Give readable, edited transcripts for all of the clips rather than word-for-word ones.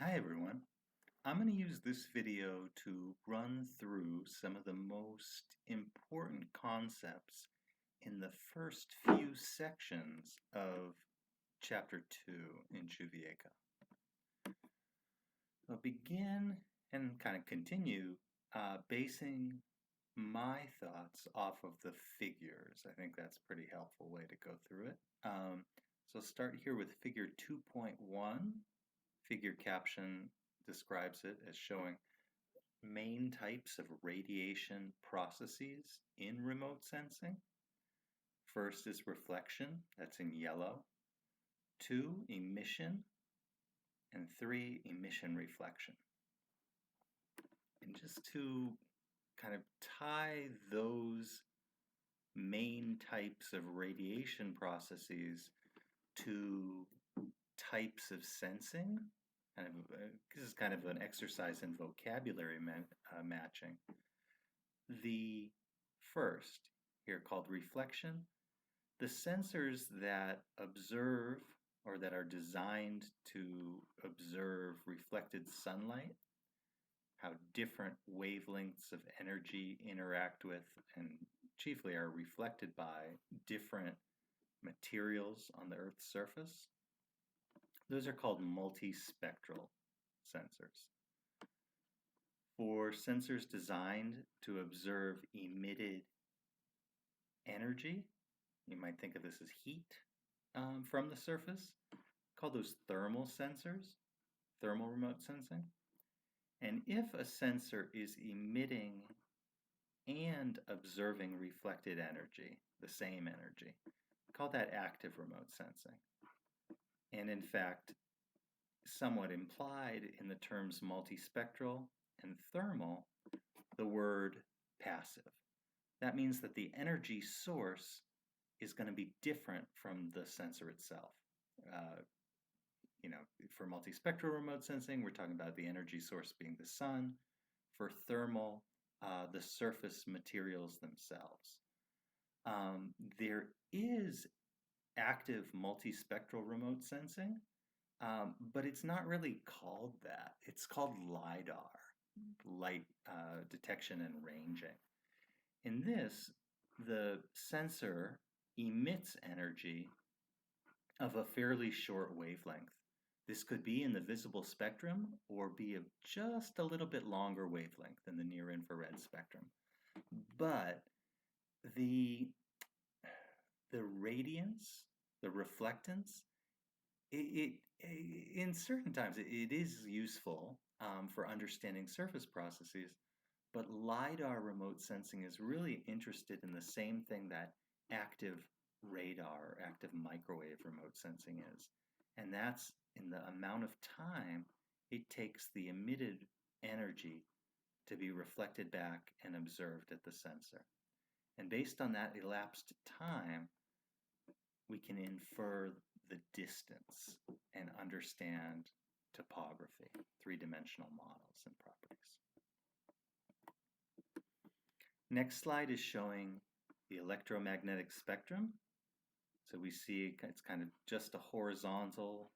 Hi everyone. I'm going to use this video to run through some of the most important concepts in the first few sections of Chapter 2 in Chuvieco. I'll begin and kind of continue basing my thoughts off of the figures. I think that's a pretty helpful way to go through it. So I'll start here with figure 2.1. Figure caption describes it as showing main types of radiation processes in remote sensing. First is reflection, that's in yellow. 2, emission. And 3, emission reflection. And just to kind of tie those main types of radiation processes to types of sensing, this is kind of an exercise in vocabulary matching. The first, here called reflection, the sensors that observe or that are designed to observe reflected sunlight, how different wavelengths of energy interact with and chiefly are reflected by different materials on the Earth's surface. Those are called multispectral sensors. For sensors designed to observe emitted energy, you might think of this as heat from the surface, call those thermal sensors, thermal remote sensing. And if a sensor is emitting and observing reflected energy, the same energy, call that active remote sensing. And in fact, somewhat implied in the terms multispectral and thermal, the word passive. That means that the energy source is going to be different from the sensor itself. For multispectral remote sensing, we're talking about the energy source being the sun. For thermal, the surface materials themselves. There is active multispectral remote sensing, but it's not really called that. It's called LiDAR, light detection and ranging. In this, the sensor emits energy of a fairly short wavelength. This could be in the visible spectrum or be of just a little bit longer wavelength than the near infrared spectrum. But the radiance, the reflectance, in certain times it is useful for understanding surface processes, but LiDAR remote sensing is really interested in the same thing that active radar or active microwave remote sensing is, and that's in the amount of time it takes the emitted energy to be reflected back and observed at the sensor. And based on that elapsed time, we can infer the distance and understand topography, three-dimensional models and properties. Next slide is showing the electromagnetic spectrum. So we see it's kind of just a horizontal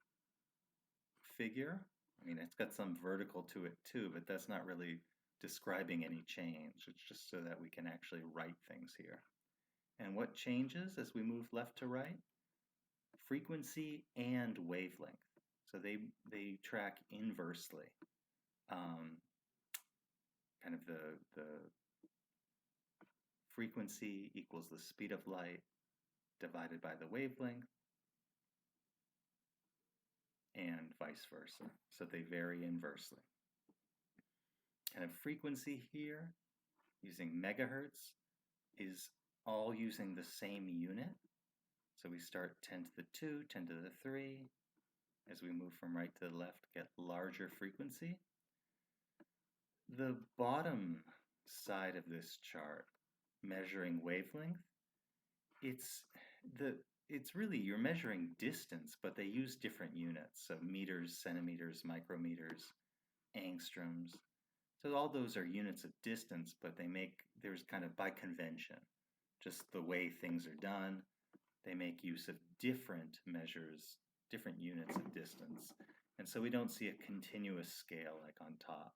figure. I mean, it's got some vertical to it too, but that's not really describing any change. It's just so that we can actually write things here. And what changes as we move left to right? Frequency and wavelength. So they track inversely. Kind of the frequency equals the speed of light divided by the wavelength, and vice versa. So they vary inversely. Kind of frequency here, using megahertz, is all using the same unit. So we start 10 to the 2, 10 to the 3. As we move from right to the left, get larger frequency. The bottom side of this chart, measuring wavelength, it's really, you're measuring distance, but they use different units. So meters, centimeters, micrometers, angstroms. So all those are units of distance, but there's kind of by convention, just the way things are done, they make use of different measures, different units of distance. And so we don't see a continuous scale like on top.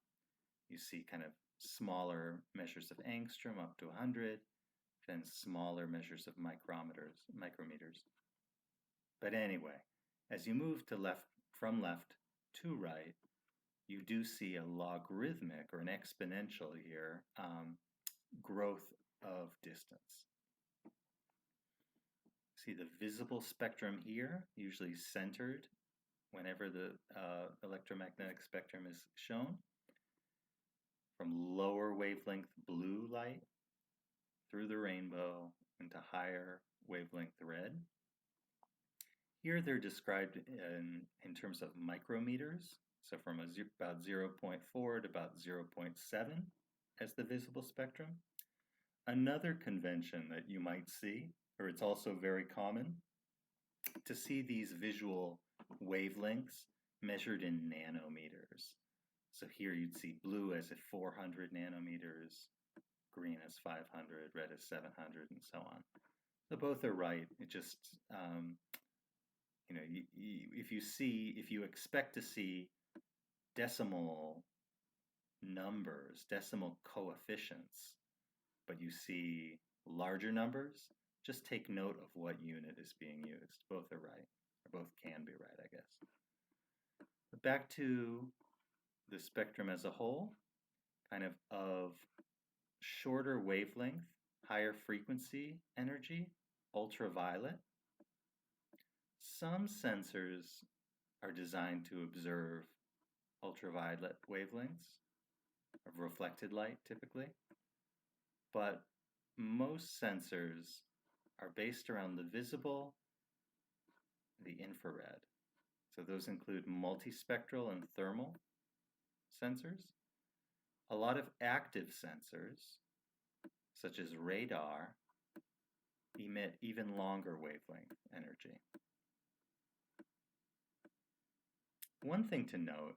You see kind of smaller measures of angstrom up to 100, then smaller measures of micrometers. But anyway, as you move from left to right, you do see a logarithmic or an exponential here growth of distance. See the visible spectrum here, usually centered whenever the electromagnetic spectrum is shown, from lower wavelength blue light through the rainbow into higher wavelength red. Here they're described in terms of micrometers, so from about 0.4 to about 0.7 as the visible spectrum. Another convention that you might see, or it's also very common, to see these visual wavelengths measured in nanometers. So here you'd see blue as 400 nanometers, green as 500, red as 700, and so on. So both are right. It just, if you expect to see decimal numbers, decimal coefficients, but you see larger numbers, just take note of what unit is being used. Both are right, or both can be right, I guess. But back to the spectrum as a whole, kind of shorter wavelength, higher frequency energy, ultraviolet. Some sensors are designed to observe ultraviolet wavelengths of reflected light typically, but most sensors are based around the visible, the infrared. So those include multispectral and thermal sensors. A lot of active sensors, such as radar, emit even longer wavelength energy. One thing to note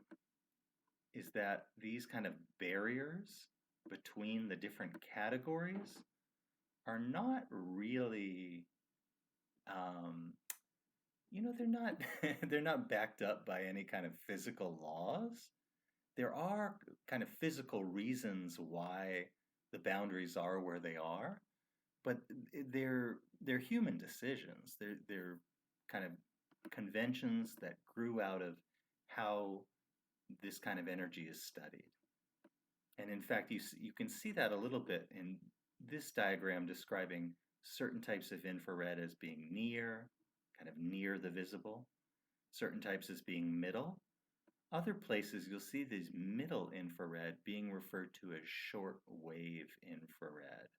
is that these kind of barriers between the different categories are not really, they're not backed up by any kind of physical laws. There are kind of physical reasons why the boundaries are where they are, but they're human decisions. They're kind of conventions that grew out of how this kind of energy is studied. And in fact, you can see that a little bit in this diagram describing certain types of infrared as being near, kind of near the visible, certain types as being middle. Other places you'll see these middle infrared being referred to as short wave infrared.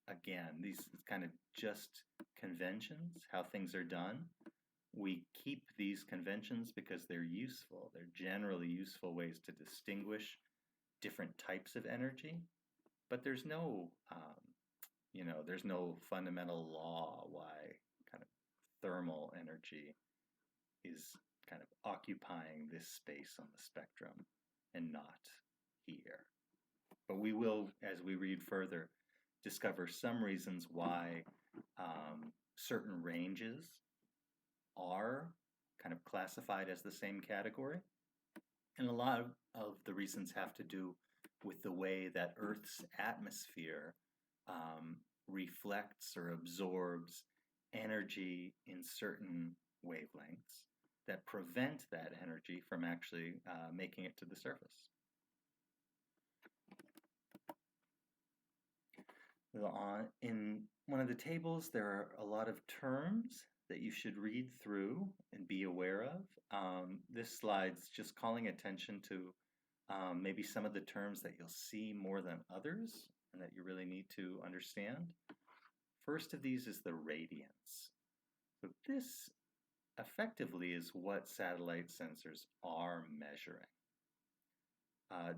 Again, these kind of just conventions, how things are done. We keep these conventions because they're useful. They're generally useful ways to distinguish different types of energy, but there's no, there's no fundamental law why kind of thermal energy is kind of occupying this space on the spectrum and not here. But we will, as we read further, discover some reasons why certain ranges are kind of classified as the same category. And a lot of the reasons have to do with the way that Earth's atmosphere reflects or absorbs energy in certain wavelengths that prevent that energy from actually making it to the surface. In one of the tables, there are a lot of terms that you should read through and be aware of. This slide's just calling attention to maybe some of the terms that you'll see more than others and that you really need to understand. First of these is the radiance. So this effectively is what satellite sensors are measuring.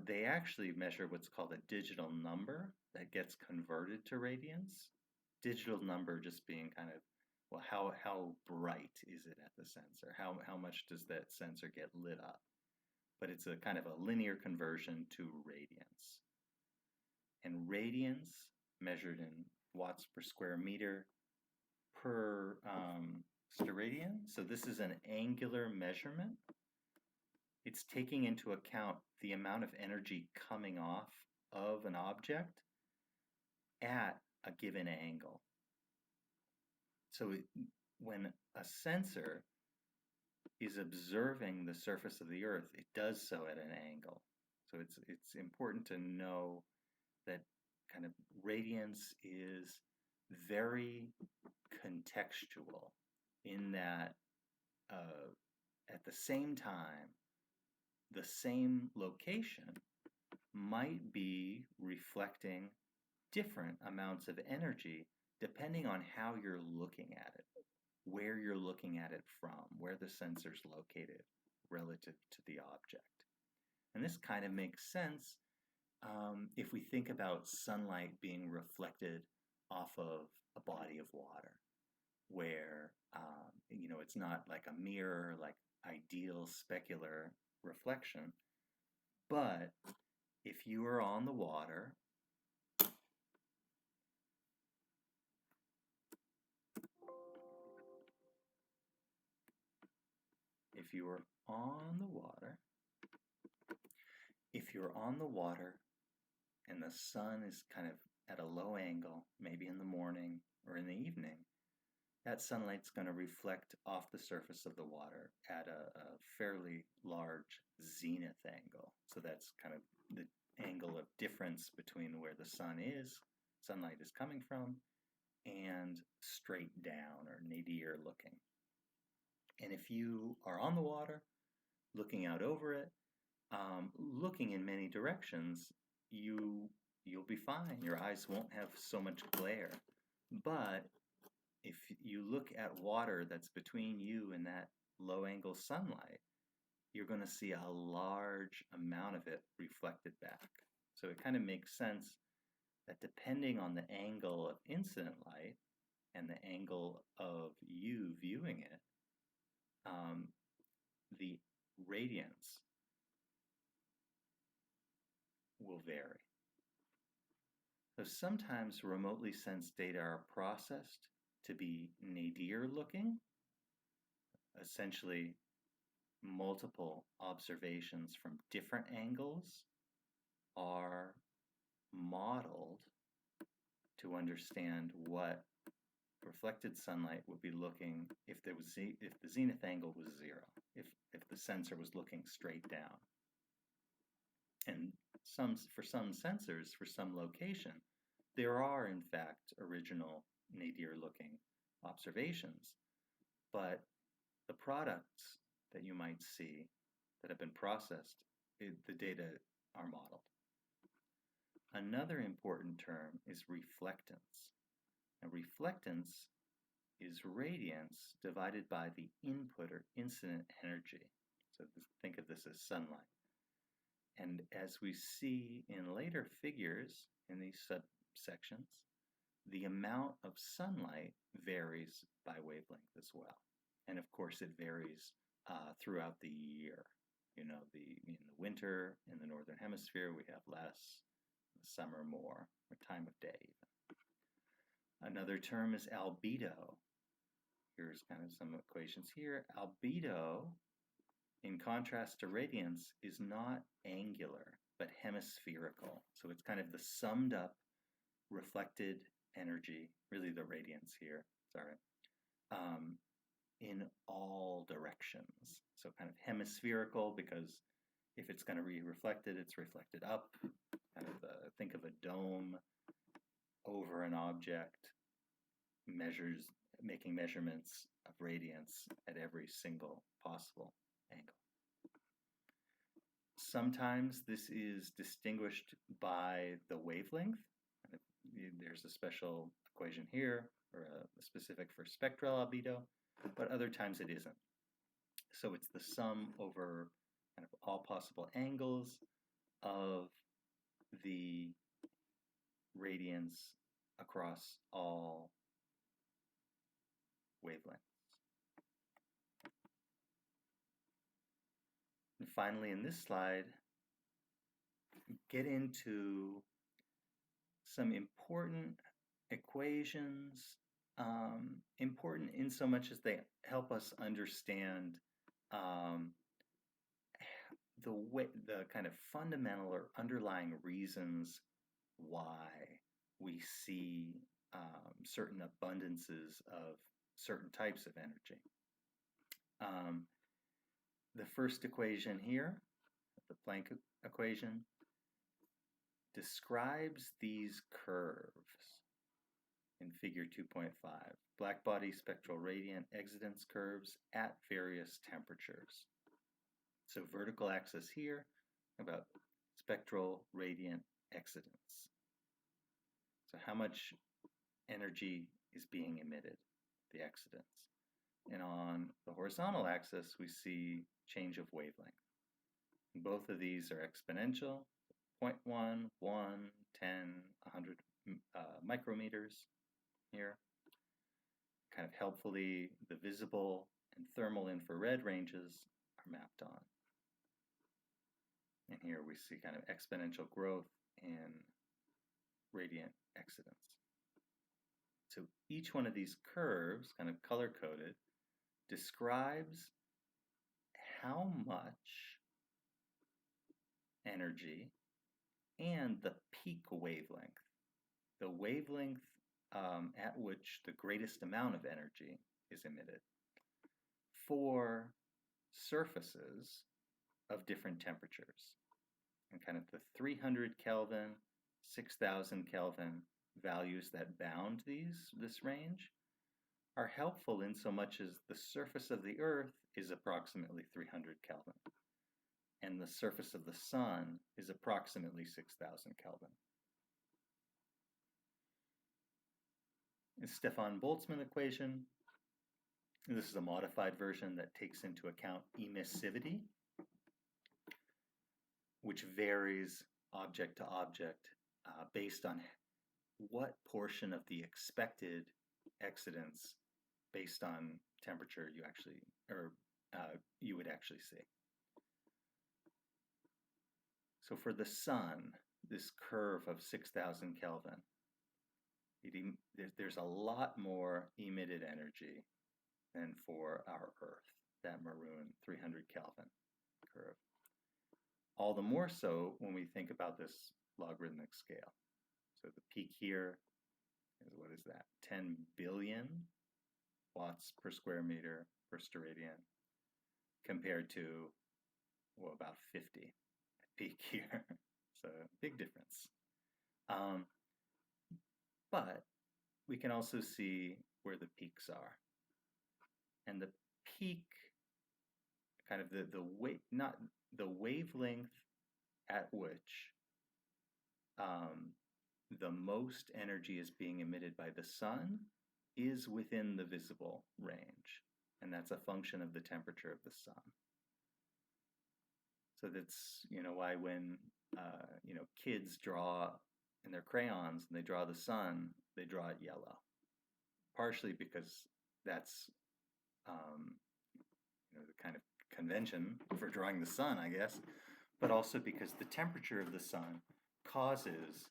They actually measure what's called a digital number that gets converted to radiance. Digital number just being kind of, well, how bright is it at the sensor? How much does that sensor get lit up? But it's a kind of a linear conversion to radiance. And radiance, measured in watts per square meter per steradian. So this is an angular measurement. It's taking into account the amount of energy coming off of an object at a given angle. So when a sensor is observing the surface of the Earth, it does so at an angle. So it's important to know that kind of radiance is very contextual in that at the same time, the same location might be reflecting different amounts of energy depending on how you're looking at it, where you're looking at it from, where the sensor's located relative to the object. And this kind of makes sense if we think about sunlight being reflected off of a body of water, where it's not like a mirror, like ideal specular reflection, but if you are on the water, if you're on the water and the sun is kind of at a low angle, maybe in the morning or in the evening, that sunlight's going to reflect off the surface of the water at a fairly large zenith angle. So that's kind of the angle of difference between where the sunlight is coming from, and straight down or nadir looking. And if you are on the water, looking out over it, looking in many directions, you'll be fine. Your eyes won't have so much glare. But if you look at water that's between you and that low angle sunlight, you're going to see a large amount of it reflected back. So it kind of makes sense that depending on the angle of incident light and the angle of you viewing it, the radiance will vary. So sometimes remotely sensed data are processed to be nadir looking, essentially multiple observations from different angles are modeled to understand what reflected sunlight would be looking if the zenith angle was 0, if the sensor was looking straight down. And for some sensors, for some location, there are in fact original nadir looking observations, but the products that you might see that have been processed, the data are modeled. Another important term is reflectance. Now, reflectance is radiance divided by the input or incident energy. So think of this as sunlight. And as we see in later figures in these subsections, the amount of sunlight varies by wavelength as well. And of course, it varies throughout the year. In the winter, in the northern hemisphere, we have less. In the summer, more, or time of day even. Another term is albedo. Here's kind of some equations here. Albedo, in contrast to radiance, is not angular, but hemispherical. So it's kind of the summed up reflected energy, really the radiance here, in all directions. So kind of hemispherical, because if it's going to be reflected, it's reflected up. Kind of think of a dome over an object, making measurements of radiance at every single possible angle. Sometimes this is distinguished by the wavelength. There's a special equation here, or a specific for spectral albedo, but other times it isn't. So it's the sum over kind of all possible angles of the radiance across all wavelengths. And finally, in this slide, get into some important equations important in so much as they help us understand um, the kind of fundamental or underlying reasons why we see certain abundances of certain types of energy. The first equation here, the Planck equation, describes these curves in figure 2.5. Blackbody spectral radiant excidence curves at various temperatures. So vertical axis here about spectral radiant excidence. So how much energy is being emitted, the excidence. And on the horizontal axis, we see change of wavelength. And both of these are exponential, 0.1, 1, 10, 100 micrometers here. Kind of helpfully, the visible and thermal infrared ranges are mapped on. And here we see kind of exponential growth in radiant excidence. So each one of these curves, kind of color-coded, describes how much energy and the peak wavelength, the wavelength at which the greatest amount of energy is emitted, for surfaces of different temperatures. And kind of the 300 Kelvin, 6,000 Kelvin values that bound this range are helpful in so much as the surface of the Earth is approximately 300 Kelvin, and the surface of the Sun is approximately 6,000 Kelvin. The Stefan Boltzmann equation, this is a modified version that takes into account emissivity, which varies object to object based on what portion of the expected excidence based on temperature you would actually see. So for the Sun, this curve of 6,000 Kelvin, there's a lot more emitted energy than for our Earth, that maroon 300 Kelvin curve. All the more so when we think about this logarithmic scale. So the peak here is, what is that, 10 billion watts per square meter per steradian, compared to, well, about 50 at peak here. So big difference. But we can also see where the peaks are. And the peak, kind of the wavelength at which the most energy is being emitted by the Sun is within the visible range. And that's a function of the temperature of the Sun. So that's, why when, kids draw in their crayons and they draw the Sun, they draw it yellow. Partially because that's, the kind of convention for drawing the Sun, I guess, but also because the temperature of the Sun causes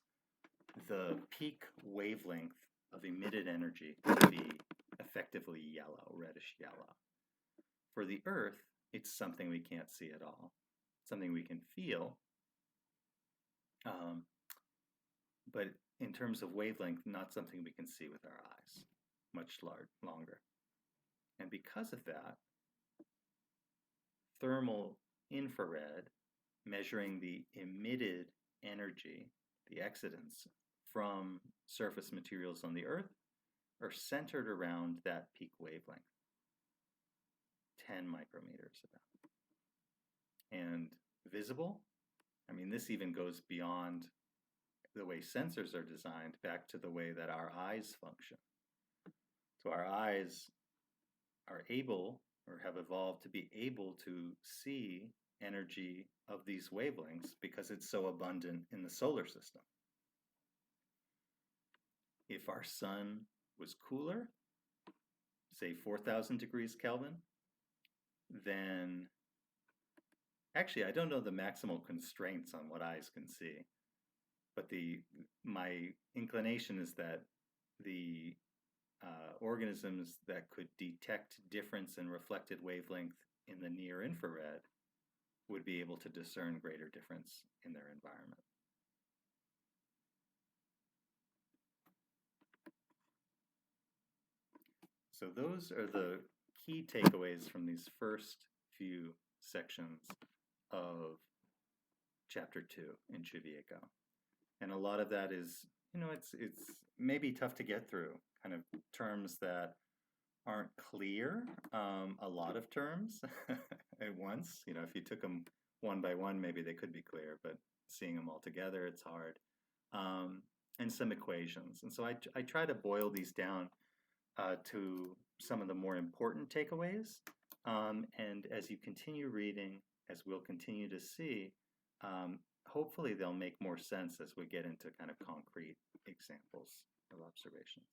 the peak wavelength of emitted energy to be effectively yellow, reddish yellow. For the Earth, it's something we can't see at all, something we can feel, but in terms of wavelength, not something we can see with our eyes, much longer. And because of that, thermal infrared, measuring the emitted energy, the excidence from surface materials on the Earth, are centered around that peak wavelength, 10 micrometers about. And visible, this even goes beyond the way sensors are designed, back to the way that our eyes function. So our eyes are able, or have evolved to be able to see energy of these wavelengths because it's so abundant in the solar system. If our Sun was cooler, say 4,000 degrees Kelvin, then actually I don't know the maximal constraints on what eyes can see, but my inclination is that the organisms that could detect difference in reflected wavelength in the near infrared would be able to discern greater difference in their environment. So those are the key takeaways from these first few sections of chapter 2 in Chuvieco. And a lot of that is, it's maybe tough to get through, kind of terms that aren't clear, a lot of terms at once. If you took them one by one, maybe they could be clear, but seeing them all together, it's hard. And some equations. And so I try to boil these down to some of the more important takeaways. And as you continue reading, as we'll continue to see, hopefully they'll make more sense as we get into kind of concrete examples of observations.